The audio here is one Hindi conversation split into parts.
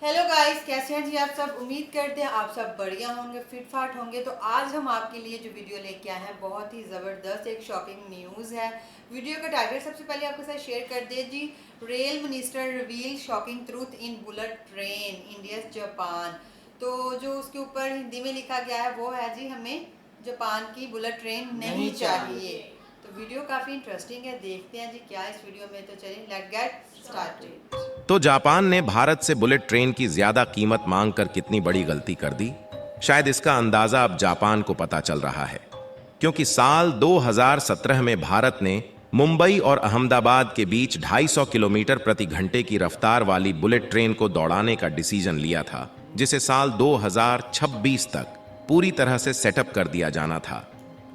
हेलो गाइस, कैसे हैं जी आप सब। उम्मीद करते हैं आप सब बढ़िया होंगे, फिट फाट होंगे। तो आज हम आपके लिए जो वीडियो लेके आए हैं बहुत ही ज़बरदस्त एक शॉकिंग न्यूज़ है। वीडियो का टाइटल सबसे पहले आपके साथ शेयर कर दे जी। Rail minister reveal shocking truth in bullet train India Japan. तो जो उसके ऊपर हिंदी में लिखा गया है वो है जी, हमें जापान की बुलेट ट्रेन नहीं चाहिए। तो वीडियो काफ़ी इंटरेस्टिंग है, देखते हैं जी क्या इस वीडियो में। तो चलिए लेट्स गेट स्टार्टेड। तो जापान ने भारत से बुलेट ट्रेन की ज्यादा कीमत मांगकर कितनी बड़ी गलती कर दी। शायद इसका अंदाजा अब जापान को पता चल रहा है, क्योंकि साल 2017 में भारत ने मुंबई और अहमदाबाद के बीच 250 किलोमीटर प्रति घंटे की रफ्तार वाली बुलेट ट्रेन को दौड़ाने का डिसीजन लिया था, जिसे साल 2026 तक पूरी तरह से सेटअप कर दिया जाना था।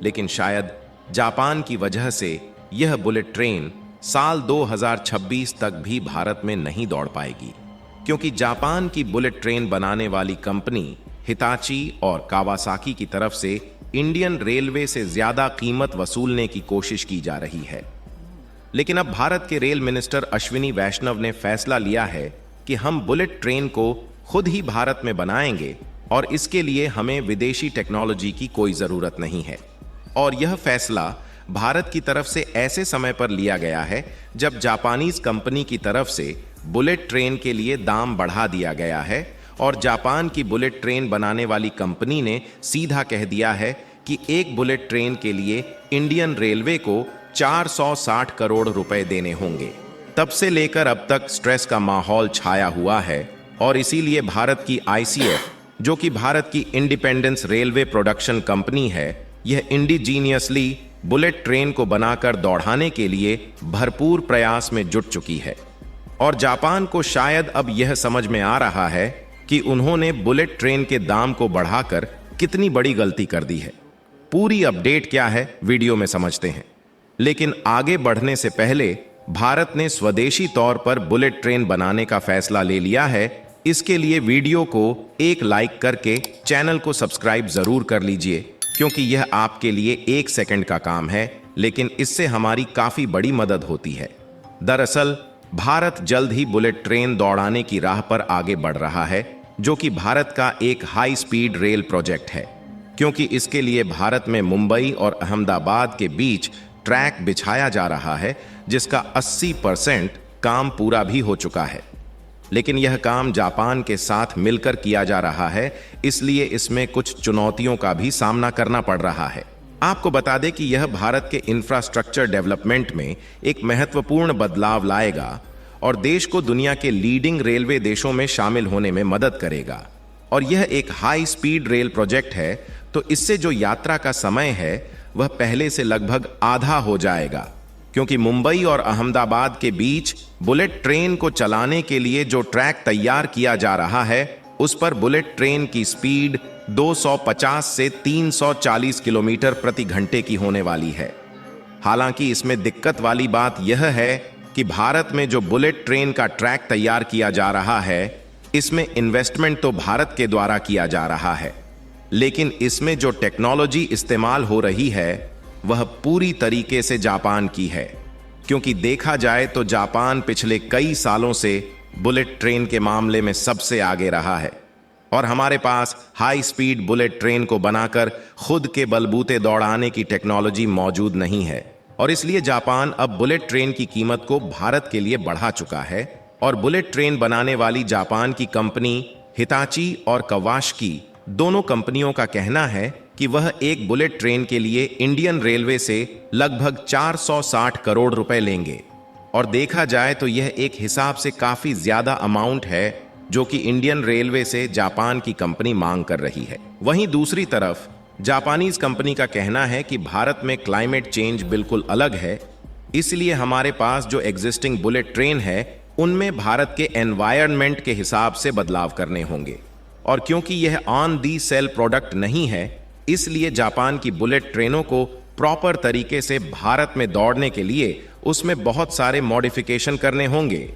लेकिन शायद जापान की वजह से यह बुलेट ट्रेन साल 2026 तक भी भारत में नहीं दौड़ पाएगी, क्योंकि जापान की बुलेट ट्रेन बनाने वाली कंपनी हिताची और कावासाकी की तरफ से इंडियन रेलवे से ज्यादा कीमत वसूलने की कोशिश की जा रही है। लेकिन अब भारत के रेल मिनिस्टर अश्विनी वैष्णव ने फैसला लिया है कि हम बुलेट ट्रेन को खुद ही भारत में बनाएंगे और इसके लिए हमें विदेशी टेक्नोलॉजी की कोई जरूरत नहीं है। और यह फैसला भारत की तरफ से ऐसे समय पर लिया गया है जब जापानीज कंपनी की तरफ से बुलेट ट्रेन के लिए दाम बढ़ा दिया गया है और जापान की बुलेट ट्रेन बनाने वाली कंपनी ने सीधा कह दिया है कि एक बुलेट ट्रेन के लिए इंडियन रेलवे को 460 करोड़ रुपए देने होंगे। तब से लेकर अब तक स्ट्रेस का माहौल छाया हुआ है और इसीलिए भारत की आईसीएफ, जो कि भारत की इंडिपेंडेंस रेलवे प्रोडक्शन कंपनी है, यह इंडिजीनियसली बुलेट ट्रेन को बनाकर दौड़ाने के लिए भरपूर प्रयास में जुट चुकी है। और जापान को शायद अब यह समझ में आ रहा है कि उन्होंने बुलेट ट्रेन के दाम को बढ़ाकर कितनी बड़ी गलती कर दी है। पूरी अपडेट क्या है वीडियो में समझते हैं, लेकिन आगे बढ़ने से पहले भारत ने स्वदेशी तौर पर बुलेट ट्रेन बनाने का फैसला ले लिया है। इसके लिए वीडियो को एक लाइक करके चैनल को सब्सक्राइब जरूर कर लीजिए, क्योंकि यह आपके लिए 1 सेकंड का काम है, लेकिन इससे हमारी काफी बड़ी मदद होती है। दरअसल भारत जल्द ही बुलेट ट्रेन दौड़ाने की राह पर आगे बढ़ रहा है, जो कि भारत का एक हाई स्पीड रेल प्रोजेक्ट है, क्योंकि इसके लिए भारत में मुंबई और अहमदाबाद के बीच ट्रैक बिछाया जा रहा है, जिसका 80% काम पूरा भी हो चुका है। लेकिन यह काम जापान के साथ मिलकर किया जा रहा है, इसलिए इसमें कुछ चुनौतियों का भी सामना करना पड़ रहा है। आपको बता दें कि यह भारत के इंफ्रास्ट्रक्चर डेवलपमेंट में एक महत्वपूर्ण बदलाव लाएगा और देश को दुनिया के लीडिंग रेलवे देशों में शामिल होने में मदद करेगा। और यह एक हाई स्पीड रेल प्रोजेक्ट है, तो इससे जो यात्रा का समय है वह पहले से लगभग आधा हो जाएगा, क्योंकि मुंबई और अहमदाबाद के बीच बुलेट ट्रेन को चलाने के लिए जो ट्रैक तैयार किया जा रहा है, उस पर बुलेट ट्रेन की स्पीड 250 से 340 किलोमीटर प्रति घंटे की होने वाली है। हालांकि इसमें दिक्कत वाली बात यह है कि भारत में जो बुलेट ट्रेन का ट्रैक तैयार किया जा रहा है, इसमें इन्वेस्टमेंट तो भारत के द्वारा किया जा रहा है, लेकिन इसमें जो टेक्नोलॉजी इस्तेमाल हो रही है वह पूरी तरीके से जापान की है। क्योंकि देखा जाए तो जापान पिछले कई सालों से बुलेट ट्रेन के मामले में सबसे आगे रहा है और हमारे पास हाई स्पीड बुलेट ट्रेन को बनाकर खुद के बलबूते दौड़ाने की टेक्नोलॉजी मौजूद नहीं है। और इसलिए जापान अब बुलेट ट्रेन की कीमत को भारत के लिए बढ़ा चुका है और बुलेट ट्रेन बनाने वाली जापान की कंपनी हिताची और कवासाकी दोनों कंपनियों का कहना है कि वह एक बुलेट ट्रेन के लिए इंडियन रेलवे से लगभग 460 करोड़ रुपए लेंगे। और देखा जाए तो यह एक हिसाब से काफी ज्यादा अमाउंट है जो कि इंडियन रेलवे से जापान की कंपनी मांग कर रही है। वहीं दूसरी तरफ जापानीज कंपनी का कहना है कि भारत में क्लाइमेट चेंज बिल्कुल अलग है, इसलिए हमारे पास जो एग्जिस्टिंग बुलेट ट्रेन है उनमें भारत के एनवायरनमेंट के हिसाब से बदलाव करने होंगे। और क्योंकि यह ऑन दी सेल प्रोडक्ट नहीं है, इसलिए जापान की बुलेट ट्रेनों को प्रॉपर तरीके से भारत में दौड़ने के लिए उसमें बहुत सारे मॉडिफिकेशन करने होंगे,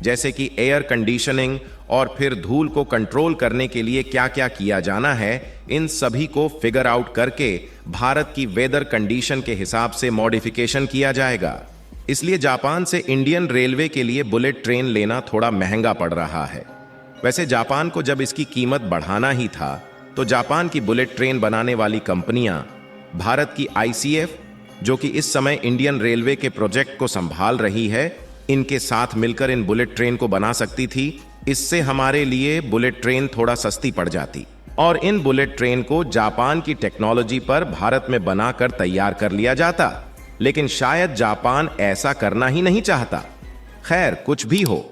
जैसे कि एयर कंडीशनिंग और फिर धूल को कंट्रोल करने के लिए क्या क्या किया जाना है, इन सभी को फिगर आउट करके भारत की वेदर कंडीशन के हिसाब से मॉडिफिकेशन किया जाएगा। इसलिए जापान से इंडियन रेलवे के लिए बुलेट ट्रेन लेना थोड़ा महंगा पड़ रहा है। वैसे जापान को जब इसकी कीमत बढ़ाना ही था तो जापान की बुलेट ट्रेन बनाने वाली कंपनियां भारत की आईसीएफ, जो कि इस समय इंडियन रेलवे के प्रोजेक्ट को संभाल रही है, इनके साथ मिलकर इन बुलेट ट्रेन को बना सकती थी। इससे हमारे लिए बुलेट ट्रेन थोड़ा सस्ती पड़ जाती और इन बुलेट ट्रेन को जापान की टेक्नोलॉजी पर भारत में बनाकर तैयार कर लिया जाता। लेकिन शायद जापान ऐसा करना ही नहीं चाहता। खैर, कुछ भी हो,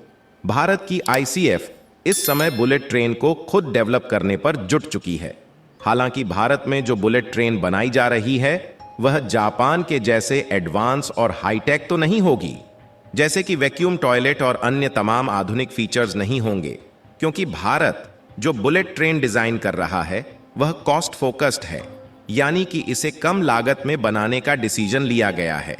भारत की आईसीएफ इस समय बुलेट ट्रेन को खुद डेवलप करने पर जुट चुकी है। हालांकि भारत में जो बुलेट ट्रेन बनाई जा रही है वह जापान के जैसे एडवांस और हाईटेक तो नहीं होगी, जैसे कि वैक्यूम टॉयलेट और अन्य तमाम आधुनिक फीचर्स नहीं होंगे, क्योंकि भारत जो बुलेट ट्रेन डिजाइन कर रहा है वह कॉस्ट फोकस्ड है, यानी कि इसे कम लागत में बनाने का डिसीजन लिया गया है।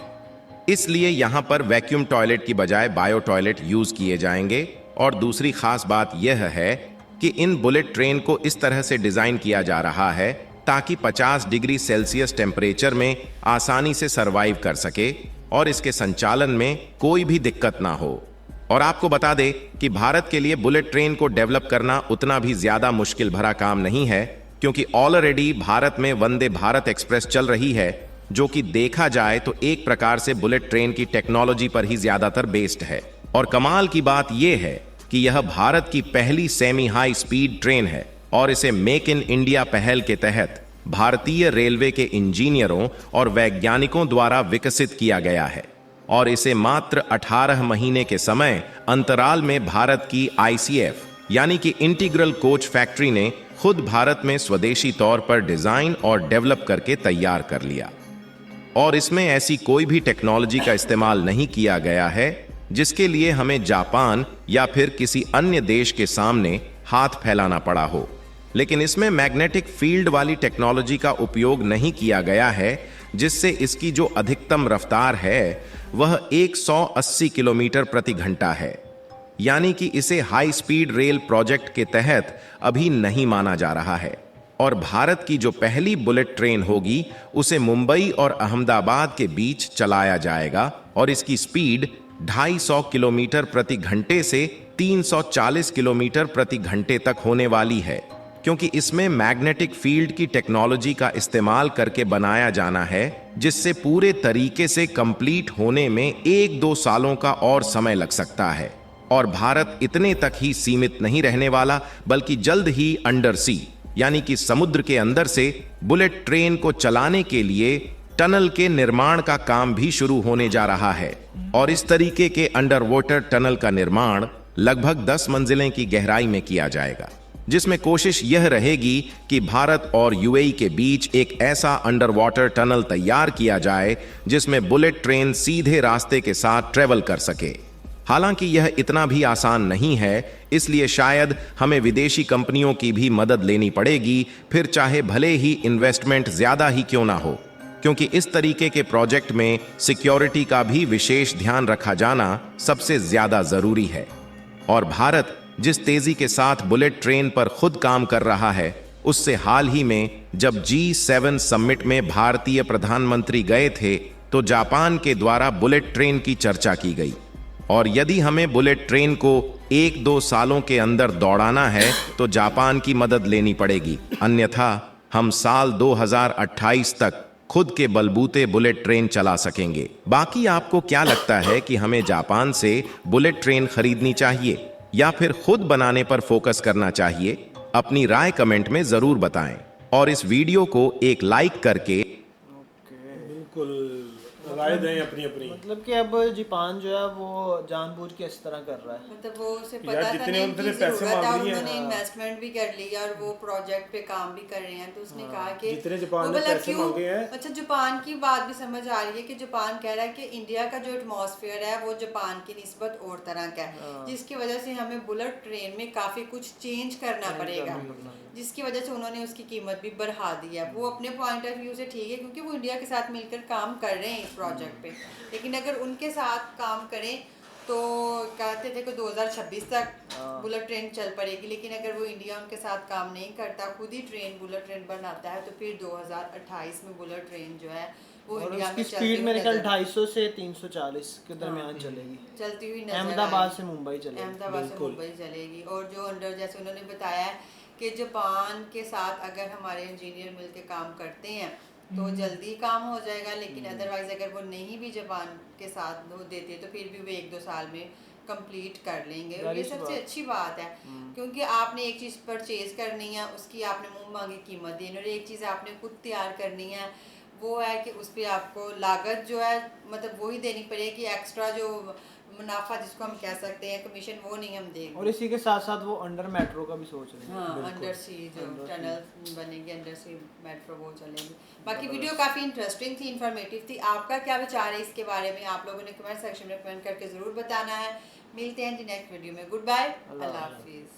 इसलिए यहां पर वैक्यूम टॉयलेट की बजाय बायो टॉयलेट यूज किए जाएंगे। और दूसरी खास बात यह है कि इन बुलेट ट्रेन को इस तरह से डिजाइन किया जा रहा है ताकि 50 डिग्री सेल्सियस टेम्परेचर में आसानी से सरवाइव कर सके और इसके संचालन में कोई भी दिक्कत ना हो। और आपको बता दें कि भारत के लिए बुलेट ट्रेन को डेवलप करना उतना भी ज्यादा मुश्किल भरा काम नहीं है, क्योंकि ऑलरेडी भारत में वंदे भारत एक्सप्रेस चल रही है, जो कि देखा जाए तो एक प्रकार से बुलेट ट्रेन की टेक्नोलॉजी पर ही ज्यादातर बेस्ड है। और कमाल की बात यह है कि यह भारत की पहली सेमी हाई स्पीड ट्रेन है और इसे मेक इन इंडिया पहल के तहत भारतीय रेलवे के इंजीनियरों और वैज्ञानिकों द्वारा विकसित किया गया है। और इसे मात्र 18 महीने के समय अंतराल में भारत की आईसीएफ यानी कि इंटीग्रल कोच फैक्ट्री ने खुद भारत में स्वदेशी तौर पर डिजाइन और डेवलप करके तैयार कर लिया। और इसमें ऐसी कोई भी टेक्नोलॉजी का इस्तेमाल नहीं किया गया है जिसके लिए हमें जापान या फिर किसी अन्य देश के सामने हाथ फैलाना पड़ा हो। लेकिन इसमें मैग्नेटिक फील्ड वाली टेक्नोलॉजी का उपयोग नहीं किया गया है, जिससे इसकी जो अधिकतम रफ्तार है वह 180 किलोमीटर प्रति घंटा है, यानी कि इसे हाई स्पीड रेल प्रोजेक्ट के तहत अभी नहीं माना जा रहा है। और भारत की जो पहली बुलेट ट्रेन होगी उसे मुंबई और अहमदाबाद के बीच चलाया जाएगा और इसकी स्पीड 250 किलोमीटर प्रति घंटे से 340 किलोमीटर प्रति घंटे तक होने वाली है, क्योंकि इसमें मैग्नेटिक फील्ड की टेक्नोलॉजी का इस्तेमाल करके बनाया जाना है, जिससे पूरे तरीके से कंप्लीट होने में 1-2 सालों का और समय लग सकता है। और भारत इतने तक ही सीमित नहीं रहने वाला, बल्कि जल्द ही अंडर सी यानी कि समुद्र के अंदर से बुलेट ट्रेन को चलाने के लिए टनल के निर्माण का काम भी शुरू होने जा रहा है। और इस तरीके के अंडर वाटर टनल का निर्माण लगभग 10 मंजिलें की गहराई में किया जाएगा, जिसमें कोशिश यह रहेगी कि भारत और यूएई के बीच एक ऐसा अंडर वाटर टनल तैयार किया जाए जिसमें बुलेट ट्रेन सीधे रास्ते के साथ ट्रेवल कर सके। हालांकि यह इतना भी आसान नहीं है, इसलिए शायद हमें विदेशी कंपनियों की भी मदद लेनी पड़ेगी, फिर चाहे भले ही इन्वेस्टमेंट ज्यादा ही क्यों ना हो, क्योंकि इस तरीके के प्रोजेक्ट में सिक्योरिटी का भी विशेष ध्यान रखा जाना सबसे ज्यादा जरूरी है। और भारत जिस तेजी के साथ बुलेट ट्रेन पर खुद काम कर रहा है, उससे हाल ही में जब G7 समिट में भारतीय प्रधानमंत्री गए थे तो जापान के द्वारा बुलेट ट्रेन की चर्चा की गई। और यदि हमें बुलेट ट्रेन को 1-2 सालों के अंदर दौड़ाना है तो जापान की मदद लेनी पड़ेगी, अन्यथा हम साल 2028 तक खुद के बलबूते बुलेट ट्रेन चला सकेंगे। बाकी आपको क्या लगता है कि हमें जापान से बुलेट ट्रेन खरीदनी चाहिए या फिर खुद बनाने पर फोकस करना चाहिए? अपनी राय कमेंट में जरूर बताएं और इस वीडियो को एक लाइक करके बिल्कुल राय दें अपनी अपनी। मतलब कि अब जापान जो है वो जानबूझ के इस तरह कर रहा है, मतलब वो उसे यार पता था जितने ना उनसे इनकी पैसे जरूरत है, मांग लिए उन्होंने हैं। इन्वेस्टमेंट भी कर लिया और वो प्रोजेक्ट पे काम भी कर रहे हैं, तो उसने कहा कि जितने जापान वो ने बोला पैसे क्यों? मांगे हैं। अच्छा, जापान की बात भी समझ आ रही है कि जापान कह रहा है कि इंडिया का जो एटमॉस्फेयर है वो जापान की निस्बत और तरह का है, जिसकी वजह से हमें बुलेट ट्रेन में काफी कुछ चेंज करना पड़ेगा, जिसकी वजह से उन्होंने उसकी कीमत भी बढ़ा दी है। वो अपने पॉइंट ऑफ व्यू से ठीक है, क्योंकि वो इंडिया के साथ मिलकर काम कर रहे हैं इस प्रोजेक्ट पे, लेकिन अगर उनके साथ काम करें तो कहते थे कि 2026 तक बुलेट ट्रेन चल पड़ेगी, लेकिन अगर वो इंडिया उनके साथ काम नहीं करता, खुद ही बुलेट ट्रेन बनाता है, तो फिर 2028 में बुलेट ट्रेन जो है वो और इंडिया उसकी में चलती स्पीड हुई मेरे ख्याल नजर 250 से 340 के दरमियान चलेगी। चलती हुई नजर अहमदाबाद आएगी। से मुंबई चलेगी। अहमदाबाद से मुंबई चलेगी। और जो अंडर जैसे उन्होंने बताया है कि जापान के साथ अगर हमारे इंजीनियर मिलकर काम करते हैं तो जल्दी काम हो जाएगा, लेकिन अदरवाइज अगर वो नहीं भी जापान के साथ वो देते तो फिर भी वो 1-2 साल में कंप्लीट कर लेंगे। और ये जाहिर सी सबसे बात। अच्छी बात है, क्योंकि आपने एक चीज़ परचेज करनी है, उसकी आपने मुंह मांगी कीमत देनी, और एक चीज़ आपने खुद तैयार करनी है, वो है कि उस पर आपको लागत जो है मतलब वही देनी पड़ेगी। एक्स्ट्रा जो मुनाफा जिसको हम कह सकते हैं कमीशन, वो नहीं हम देंगे। और इसी के साथ साथ वो अंडर मेट्रो का भी सोच रहे हैं। हाँ, अंडर सी जो Under sea। टनल बनेगी, अंडर सी मेट्रो वो चलेगी। बाकी वीडियो काफ़ी इंटरेस्टिंग थी, इंफॉर्मेटिव थी। आपका क्या विचार है इसके बारे में, आप लोगों ने कमेंट सेक्शन में कमेंट करके ज़रूर बताना है। मिलते हैं जी नेक्स्ट वीडियो में। गुड बाय, अल्लाह हाफिज़।